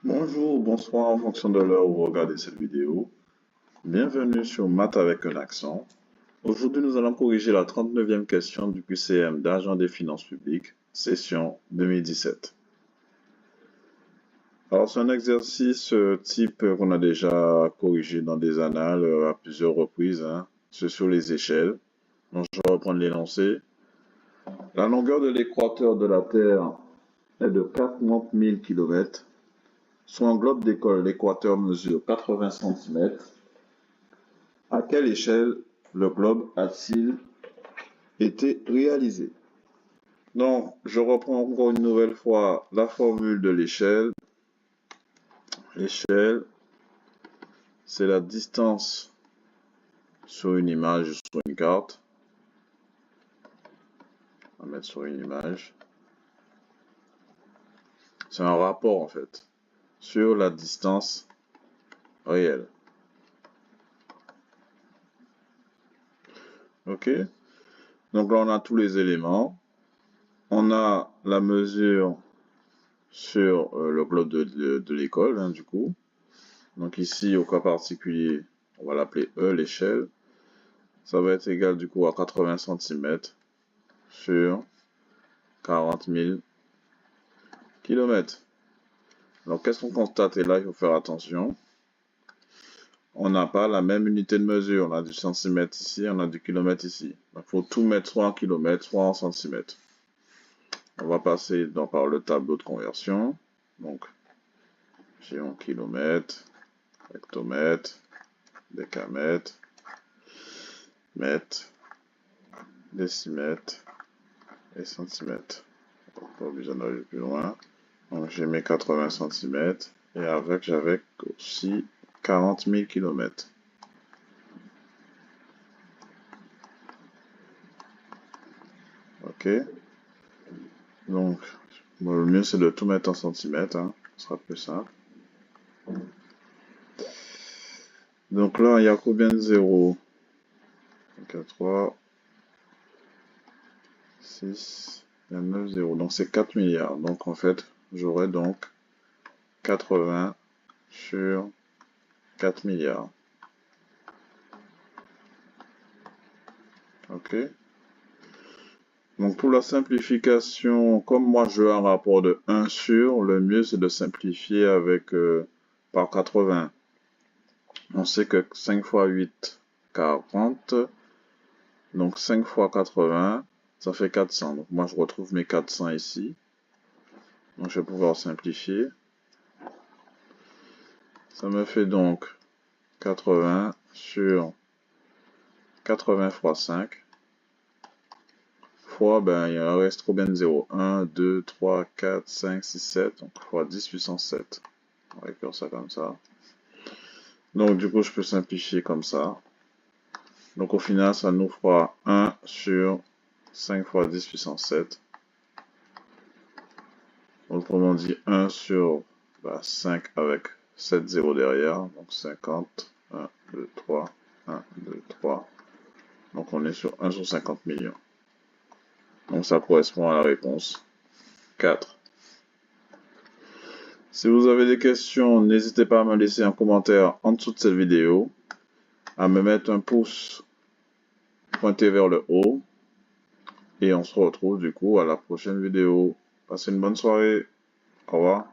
Bonjour, bonsoir en fonction de l'heure où vous regardez cette vidéo. Bienvenue sur Maths avec un accent. Aujourd'hui, nous allons corriger la 39e question du QCM d'Agent des finances publiques, session 2017. Alors, c'est un exercice type qu'on a déjà corrigé dans des annales à plusieurs reprises. C'est sur les échelles. Donc, je vais reprendre l'énoncé. La longueur de l'équateur de la Terre est de 40 000 km. Sur un globe d'école, l'équateur mesure 80 cm. À quelle échelle le globe a-t-il été réalisé? Donc, je reprends encore une nouvelle fois la formule de l'échelle. L'échelle, c'est la distance sur une image ou sur une carte. On va mettre sur une image. C'est un rapport en fait sur la distance réelle. Ok? Donc là, on a tous les éléments. On a la mesure sur le globe de l'école, du coup. Donc ici, au cas particulier, on va l'appeler E, l'échelle. Ça va être égal du coup à 80 cm sur 40 000 km. Donc qu'est-ce qu'on constate? Et là, il faut faire attention. On n'a pas la même unité de mesure. On a du centimètre ici, on a du kilomètre ici. Donc il faut tout mettre soit en kilomètres, soit en centimètres. On va passer par le tableau de conversion. Donc, j'ai en kilomètres, hectomètre, décamètre, mètre, décimètre et centimètre. Pas besoin d'aller plus loin. Donc j'ai mes 80 cm et avec j'avais aussi 40 000 km. Ok. Donc bon, le mieux c'est de tout mettre en centimètres. Ce sera plus simple. Donc là il y a combien de zéros? Donc il y a 3, 6, il y a 9 zéros. Donc c'est 4 milliards. Donc en fait j'aurai donc 80 sur 4 milliards. Ok. Donc pour la simplification, comme moi je veux un rapport de 1 sur, le mieux c'est de simplifier avec par 80. On sait que 5 fois 8, 40. Donc 5 fois 80, ça fait 400. Donc moi je retrouve mes 400 ici. Donc je vais pouvoir simplifier. Ça me fait donc 80 sur 80 fois 5. Fois, ben, il reste combien de 0? 1, 2, 3, 4, 5, 6, 7. Donc fois 10 puissance 7. On va écrire ça comme ça. Donc du coup, je peux simplifier comme ça. Donc au final, ça nous fera 1 sur 5 fois 10 puissance 7. Autrement dit, 1 sur 5 avec 7 zéros derrière. Donc 50, 1, 2, 3, 1, 2, 3. Donc on est sur 1 sur 50 millions. Donc ça correspond à la réponse 4. Si vous avez des questions, n'hésitez pas à me laisser un commentaire en dessous de cette vidéo, à me mettre un pouce pointé vers le haut, et on se retrouve du coup à la prochaine vidéo. Passez une bonne soirée. Au revoir.